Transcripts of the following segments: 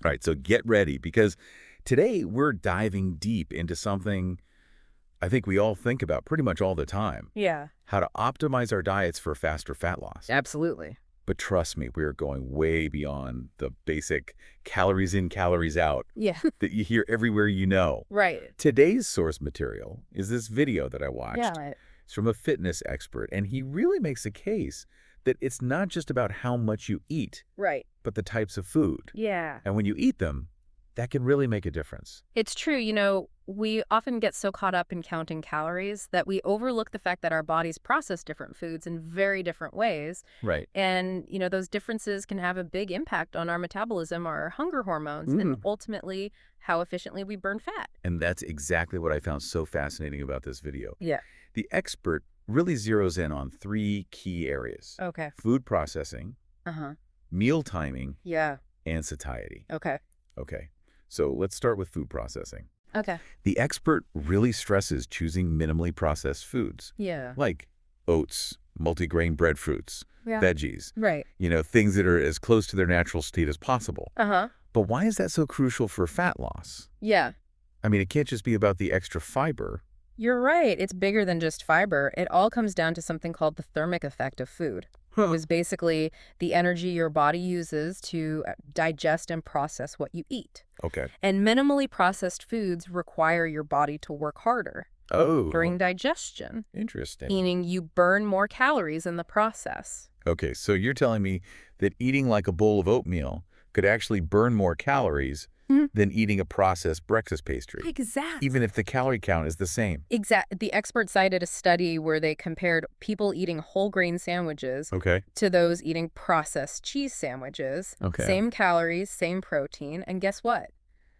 All right, so get ready because today we're diving deep into something I think we all think about pretty much all the time. Yeah, How to optimize our diets for faster fat loss. absolutely. But trust me, we're going way beyond the basic calories in, calories out Yeah, that you hear everywhere you know. right. Today's source material is this video that I watched. Yeah, It's from a fitness expert, and he really makes a case that it's not just about how much you eat, right. but the types of food. Yeah. And when you eat them, that can really make a difference. It's true. We often get so caught up in counting calories that we overlook the fact that our bodies process different foods in very different ways. Right. And, those differences can have a big impact on our metabolism, our hunger hormones, and ultimately how efficiently we burn fat. And that's exactly what I found so fascinating about this video. Yeah. The expert really zeroes in on three key areas: Okay. food processing, Uh-huh. meal timing, Yeah. and satiety. Okay. Okay, so let's start with food processing. Okay. The expert really stresses choosing minimally processed foods, Yeah. like oats, multigrain breadfruits, Yeah. veggies, Right. things that are as close to their natural state as possible. Uh-huh. But why is that so crucial for fat loss? Yeah. I mean, it can't just be about the extra fiber. You're right. It's bigger than just fiber. It all comes down to something called the thermic effect of food. It was basically the energy your body uses to digest and process what you eat. Okay. And minimally processed foods require your body to work harder Oh, during digestion, interesting. meaning you burn more calories in the process. Okay, so you're telling me that eating like a bowl of oatmeal could actually burn more calories Mhm. than eating a processed breakfast pastry, Exactly. even if the calorie count is the same. The expert cited a study where they compared people eating whole grain sandwiches Okay. to those eating processed cheese sandwiches. Okay. Same calories, same protein, and guess what?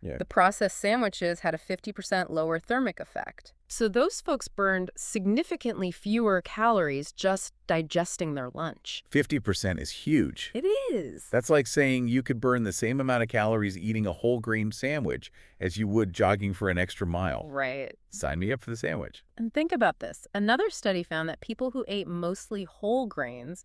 Yeah. The processed sandwiches had a 50% lower thermic effect. So those folks burned significantly fewer calories just digesting their lunch. 50% is huge. It is. That's like saying you could burn the same amount of calories eating a whole grain sandwich as you would jogging for an extra mile. Right. Sign me up for the sandwich. And think about this. Another study found that people who ate mostly whole grains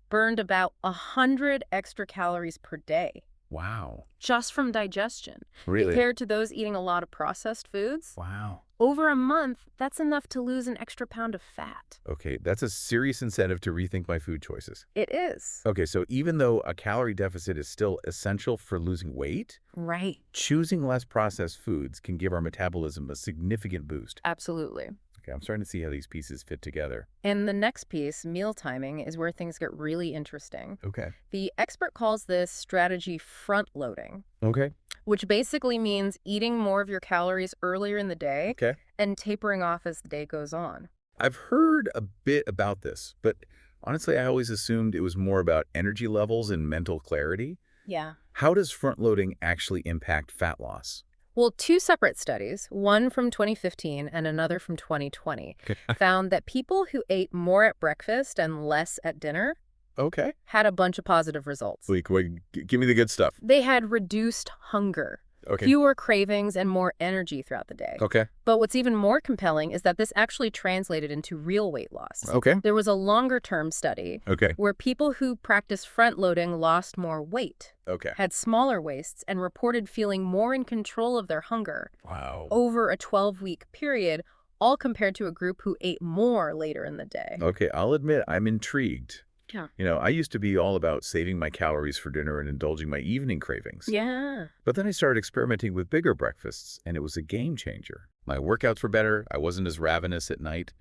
burned about 100 extra calories per day Wow. just from digestion. Really? Compared to those eating a lot of processed foods, Wow. over a month, that's enough to lose an extra pound of fat. Okay, that's a serious incentive to rethink my food choices. It is. Okay, so even though a calorie deficit is still essential for losing weight, Right. choosing less processed foods can give our metabolism a significant boost. Absolutely. Okay, I'm starting to see how these pieces fit together. And the next piece, meal timing, is where things get really interesting. Okay. The expert calls this strategy front loading, Okay. which basically means eating more of your calories earlier in the day Okay. and tapering off as the day goes on. I've heard a bit about this, but honestly, I always assumed it was more about energy levels and mental clarity. Yeah. How does front loading actually impact fat loss? Well, two separate studies, one from 2015 and another from 2020, found that people who ate more at breakfast and less at dinner Okay. had a bunch of positive results. Wait, give me the good stuff. They had reduced hunger, Okay. fewer cravings, and more energy throughout the day. Okay. But what's even more compelling is that this actually translated into real weight loss. Okay. There was a longer-term study Okay. where people who practiced front-loading lost more weight, Okay. had smaller waists, and reported feeling more in control of their hunger Wow. over a 12-week period, all compared to a group who ate more later in the day. Okay, I'll admit I'm intrigued. Yeah. I used to be all about saving my calories for dinner and indulging my evening cravings. Yeah. But then I started experimenting with bigger breakfasts, and it was a game changer. My workouts were better, I wasn't as ravenous at night,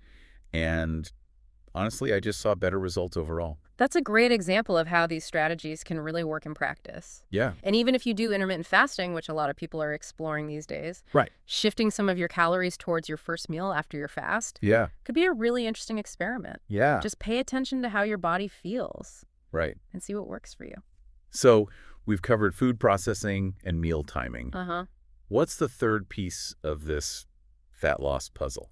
and honestly, I just saw better results overall. That's a great example of how these strategies can really work in practice. Yeah. And even if you do intermittent fasting, which a lot of people are exploring these days, Right. shifting some of your calories towards your first meal after your fast Yeah. could be a really interesting experiment. Yeah. Just pay attention to how your body feels Right. and see what works for you. So we've covered food processing and meal timing. Uh-huh. What's the third piece of this fat loss puzzle?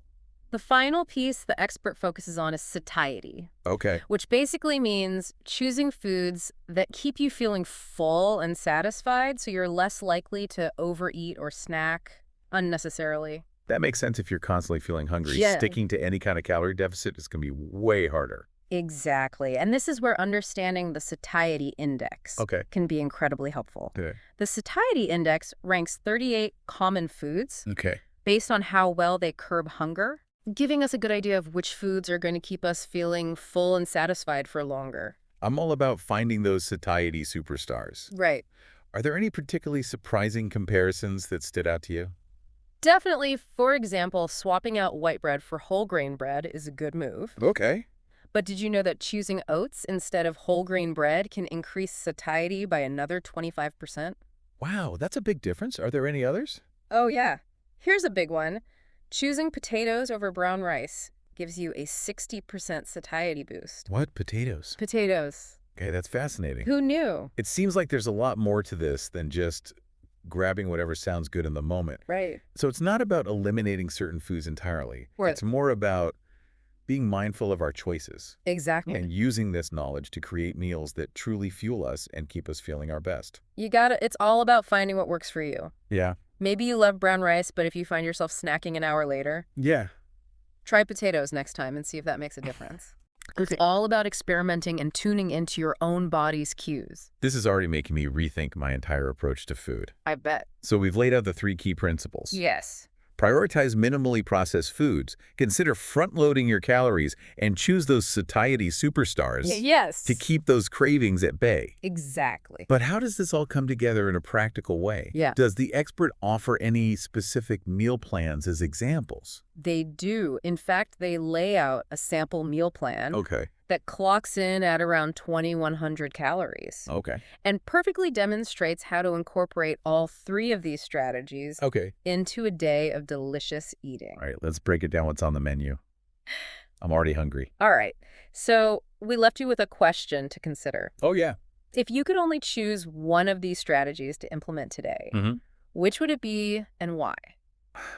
The final piece the expert focuses on is satiety, Okay. which basically means choosing foods that keep you feeling full and satisfied so you're less likely to overeat or snack unnecessarily. That makes sense if you're constantly feeling hungry. Yeah. Sticking to any kind of calorie deficit is going to be way harder. Exactly. And this is where understanding the satiety index Okay. can be incredibly helpful. Okay. The satiety index ranks 38 common foods Okay. based on how well they curb hunger, giving us a good idea of which foods are going to keep us feeling full and satisfied for longer. I'm all about finding those satiety superstars. Right. Are there any particularly surprising comparisons that stood out to you? Definitely, for example, swapping out white bread for whole grain bread is a good move. Okay. But did you know that choosing oats instead of whole grain bread can increase satiety by another 25%? Wow, that's a big difference. Are there any others? Oh, yeah. Here's a big one. Choosing potatoes over brown rice gives you a 60% satiety boost. What? Potatoes. Potatoes. Okay, that's fascinating. Who knew? It seems like there's a lot more to this than just grabbing whatever sounds good in the moment. Right. So it's not about eliminating certain foods entirely. Right. It's more about being mindful of our choices Exactly. and using this knowledge to create meals that truly fuel us and keep us feeling our best. It's all about finding what works for you. Yeah. Maybe you love brown rice, but if you find yourself snacking an hour later, Yeah. try potatoes next time and see if that makes a difference. It's all about experimenting and tuning into your own body's cues. This is already making me rethink my entire approach to food. I bet. So we've laid out the 3 key principles. Yes. Prioritize minimally processed foods, consider front-loading your calories, and choose those satiety superstars Yes. to keep those cravings at bay. Exactly. But how does this all come together in a practical way? Yeah. Does the expert offer any specific meal plans as examples? They do. In fact, they lay out a sample meal plan Okay. that clocks in at around 2,100 calories Okay. and perfectly demonstrates how to incorporate all 3 of these strategies Okay. into a day of delicious eating. All right, let's break it down what's on the menu. I'm already hungry. All right. So we left you with a question to consider. Oh, yeah. If you could only choose one of these strategies to implement today, Mm-hmm. which would it be and why?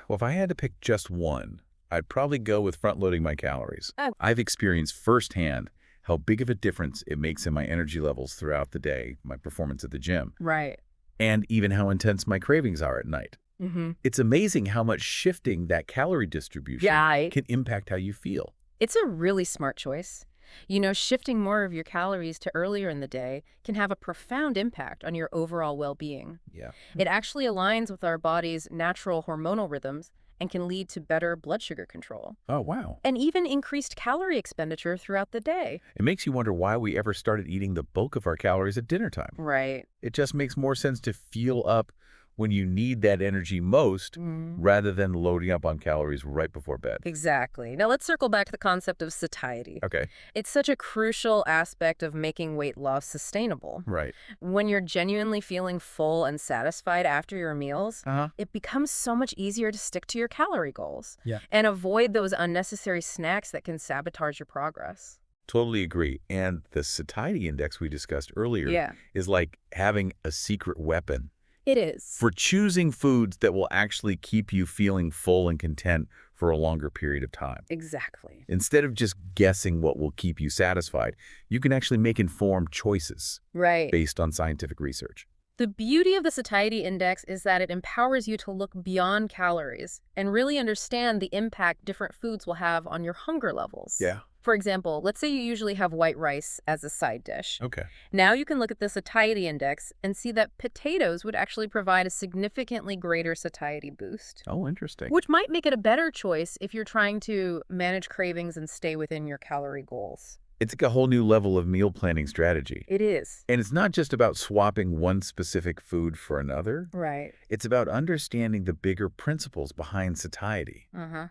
Well, if I had to pick just one, I'd probably go with front-loading my calories. Oh. I've experienced firsthand how big of a difference it makes in my energy levels throughout the day, my performance at the gym, Right. and even how intense my cravings are at night. Mm-hmm. It's amazing how much shifting that calorie distribution Yeah. can impact how you feel. It's a really smart choice. You know, shifting more of your calories to earlier in the day can have a profound impact on your overall well-being. Yeah. It actually aligns with our body's natural hormonal rhythms and can lead to better blood sugar control Oh, wow. and even increased calorie expenditure throughout the day. It makes you wonder why we ever started eating the bulk of our calories at dinner time. Right. It just makes more sense to fuel up when you need that energy most rather than loading up on calories right before bed. Exactly. Now let's circle back to the concept of satiety. Okay. It's such a crucial aspect of making weight loss sustainable. Right. When you're genuinely feeling full and satisfied after your meals, Uh-huh. it becomes so much easier to stick to your calorie goals Yeah. and avoid those unnecessary snacks that can sabotage your progress. Totally agree. And the satiety index we discussed earlier is like having a secret weapon It is. for choosing foods that will actually keep you feeling full and content for a longer period of time. Exactly. Instead of just guessing what will keep you satisfied, you can actually make informed choices Right. based on scientific research. The beauty of the satiety index is that it empowers you to look beyond calories and really understand the impact different foods will have on your hunger levels. Yeah. For example, let's say you usually have white rice as a side dish. Okay. Now you can look at the satiety index and see that potatoes would actually provide a significantly greater satiety boost, Oh, interesting. which might make it a better choice if you're trying to manage cravings and stay within your calorie goals. It's like a whole new level of meal planning strategy. It is. And it's not just about swapping one specific food for another. Right. It's about understanding the bigger principles behind satiety. Uh-huh.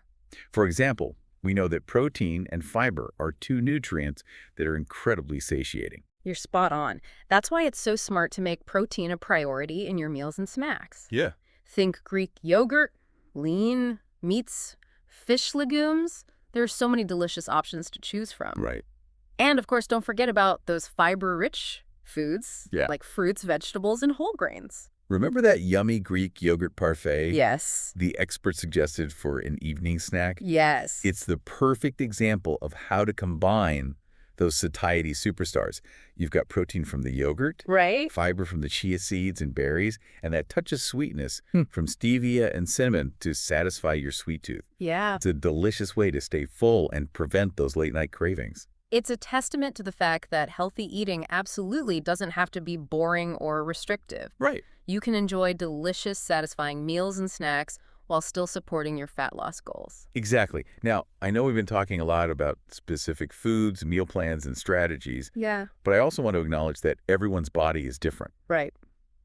For example, we know that protein and fiber are 2 nutrients that are incredibly satiating. You're spot on. That's why it's so smart to make protein a priority in your meals and snacks. Yeah. Think Greek yogurt, lean meats, fish legumes. There are so many delicious options to choose from. Right. And of course, don't forget about those fiber-rich foods like fruits, vegetables, and whole grains. Remember that yummy Greek yogurt parfait? Yes. The expert suggested for an evening snack? Yes. It's the perfect example of how to combine those satiety superstars. You've got protein from the yogurt, right? fiber from the chia seeds and berries, and that touch of sweetness from stevia and cinnamon to satisfy your sweet tooth. Yeah. It's a delicious way to stay full and prevent those late-night cravings. It's a testament to the fact that healthy eating absolutely doesn't have to be boring or restrictive. Right. You can enjoy delicious, satisfying meals and snacks while still supporting your fat loss goals. Exactly. Now, I know we've been talking a lot about specific foods, meal plans, and strategies, Yeah. but I also want to acknowledge that everyone's body is different. Right.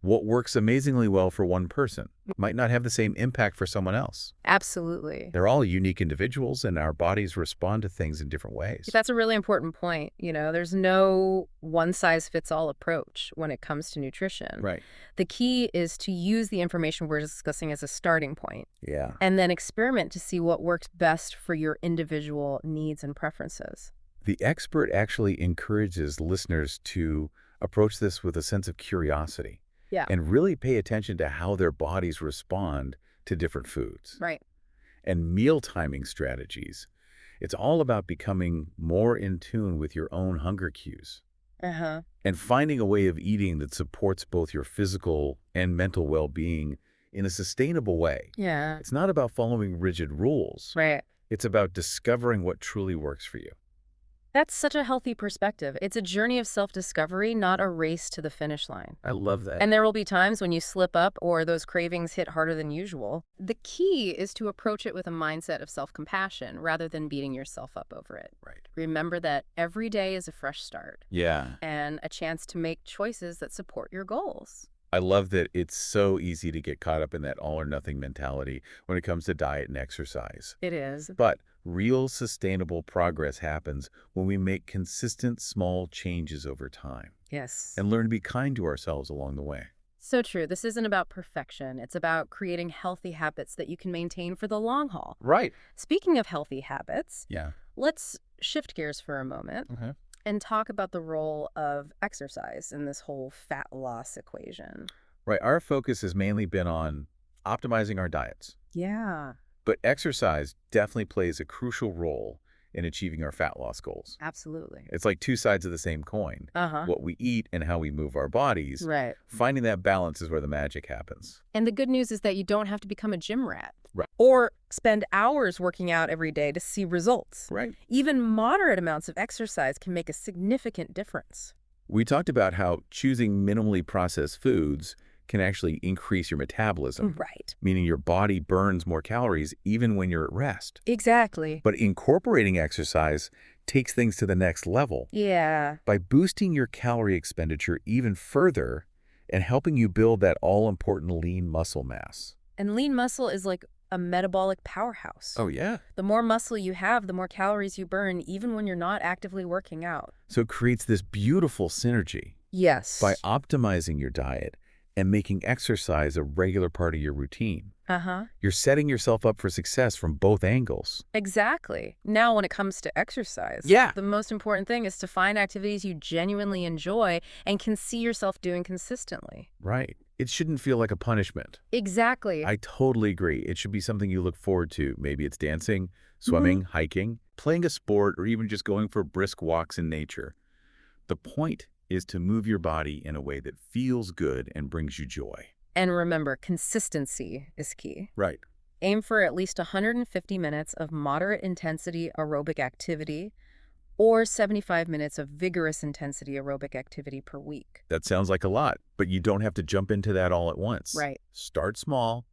What works amazingly well for one person might not have the same impact for someone else. Absolutely. They're all unique individuals, and our bodies respond to things in different ways. That's a really important point. There's no one-size-fits-all approach when it comes to nutrition. Right. The key is to use the information we're discussing as a starting point Yeah. and then experiment to see what works best for your individual needs and preferences. The expert actually encourages listeners to approach this with a sense of curiosity. Yeah. And really pay attention to how their bodies respond to different foods. Right. And meal timing strategies. It's all about becoming more in tune with your own hunger cues Uh-huh. and finding a way of eating that supports both your physical and mental well-being in a sustainable way. Yeah. It's not about following rigid rules. Right. It's about discovering what truly works for you. That's such a healthy perspective. It's a journey of self-discovery, not a race to the finish line. I love that. And there will be times when you slip up or those cravings hit harder than usual. The key is to approach it with a mindset of self-compassion rather than beating yourself up over it. Right. Remember that every day is a fresh start Yeah. and a chance to make choices that support your goals. I love that it's so easy to get caught up in that all or nothing mentality when it comes to diet and exercise. It is. But real sustainable progress happens when we make consistent small changes over time Yes. and learn to be kind to ourselves along the way. So true. This isn't about perfection. It's about creating healthy habits that you can maintain for the long haul. Right. Speaking of healthy habits, Yeah. let's shift gears for a moment Okay. and talk about the role of exercise in this whole fat loss equation. Right. Our focus has mainly been on optimizing our diets, Yeah, but exercise definitely plays a crucial role in achieving our fat loss goals. absolutely. It's like two sides of the same coin. Uh-huh. What we eat and how we move our bodies. Right. Finding that balance is where the magic happens. And the good news is that you don't have to become a gym rat. Right. Or spend hours working out every day to see results. Right. Even moderate amounts of exercise can make a significant difference. We talked about how choosing minimally processed foods can actually increase your metabolism, Right. meaning your body burns more calories even when you're at rest. Exactly. But incorporating exercise takes things to the next level Yeah. by boosting your calorie expenditure even further and helping you build that all-important lean muscle mass. And lean muscle is like a metabolic powerhouse. Oh, yeah. The more muscle you have, the more calories you burn, even when you're not actively working out. So it creates this beautiful synergy. Yes. By optimizing your diet and making exercise a regular part of your routine, Uh-huh. you're setting yourself up for success from both angles. Exactly. Now, when it comes to exercise, Yeah. the most important thing is to find activities you genuinely enjoy and can see yourself doing consistently. Right. It shouldn't feel like a punishment. Exactly. I totally agree. It should be something you look forward to. Maybe it's dancing, swimming, hiking, playing a sport, or even just going for brisk walks in nature. The point is to move your body in a way that feels good and brings you joy. And remember, consistency is key. Right. Aim for at least 150 minutes of moderate intensity aerobic activity or 75 minutes of vigorous intensity aerobic activity per week. That sounds like a lot, but you don't have to jump into that all at once. Right. Start small,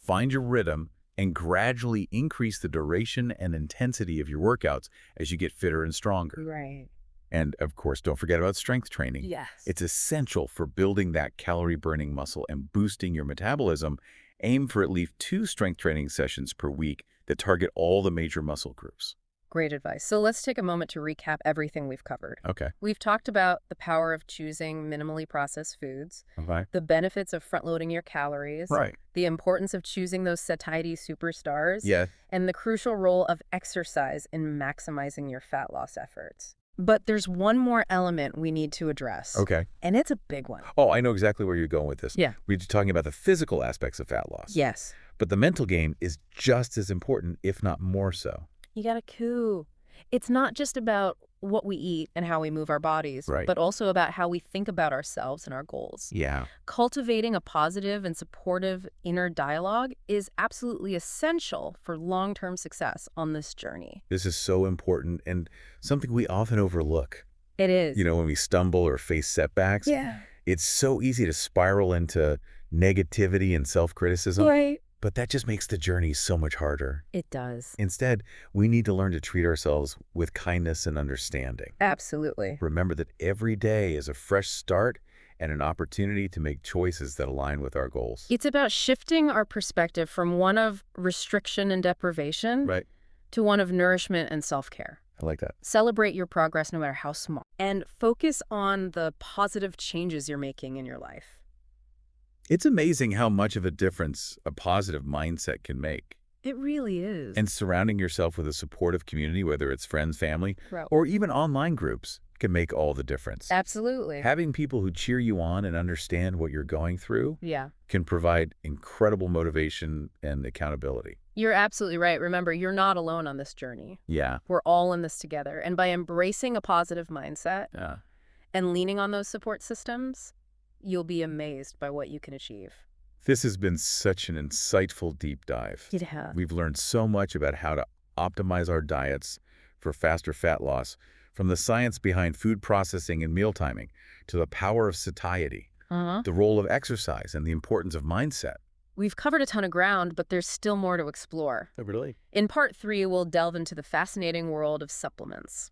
find your rhythm, and gradually increase the duration and intensity of your workouts as you get fitter and stronger. Right. And of course, don't forget about strength training. Yes. It's essential for building that calorie-burning muscle and boosting your metabolism. Aim for at least 2 strength training sessions per week that target all the major muscle groups. Great advice. So let's take a moment to recap everything we've covered. Okay. We've talked about the power of choosing minimally processed foods, Okay. the benefits of front-loading your calories, Right. the importance of choosing those satiety superstars, Yeah. and the crucial role of exercise in maximizing your fat loss efforts. But there's one more element we need to address. Okay. And it's a big one. Oh, I know exactly where you're going with this. Yeah. We're just talking about the physical aspects of fat loss. Yes. But the mental game is just as important, if not more so. You got a coup. It's not just about what we eat and how we move our bodies, Right. but also about how we think about ourselves and our goals. Yeah. Cultivating a positive and supportive inner dialogue is absolutely essential for long-term success on this journey. This is so important and something we often overlook. It is. When we stumble or face setbacks, Yeah. it's so easy to spiral into negativity and self-criticism, Right. but that just makes the journey so much harder. It does. Instead, we need to learn to treat ourselves with kindness and understanding. Absolutely. Remember that every day is a fresh start and an opportunity to make choices that align with our goals. It's about shifting our perspective from one of restriction and deprivation Right. to one of nourishment and self-care. I like that. Celebrate your progress no matter how small, and focus on the positive changes you're making in your life. It's amazing how much of a difference a positive mindset can make. It really is. And surrounding yourself with a supportive community, whether it's friends, family, Right. or even online groups, can make all the difference. Absolutely. Having people who cheer you on and understand what you're going through Yeah. can provide incredible motivation and accountability. You're absolutely right. Remember, you're not alone on this journey. Yeah. We're all in this together. And by embracing a positive mindset Yeah. and leaning on those support systems, you'll be amazed by what you can achieve. This has been such an insightful deep dive. Yeah. We've learned so much about how to optimize our diets for faster fat loss, from the science behind food processing and meal timing to the power of satiety, Uh-huh. the role of exercise, and the importance of mindset. We've covered a ton of ground, but there's still more to explore. Oh, really? In part 3, we'll delve into the fascinating world of supplements.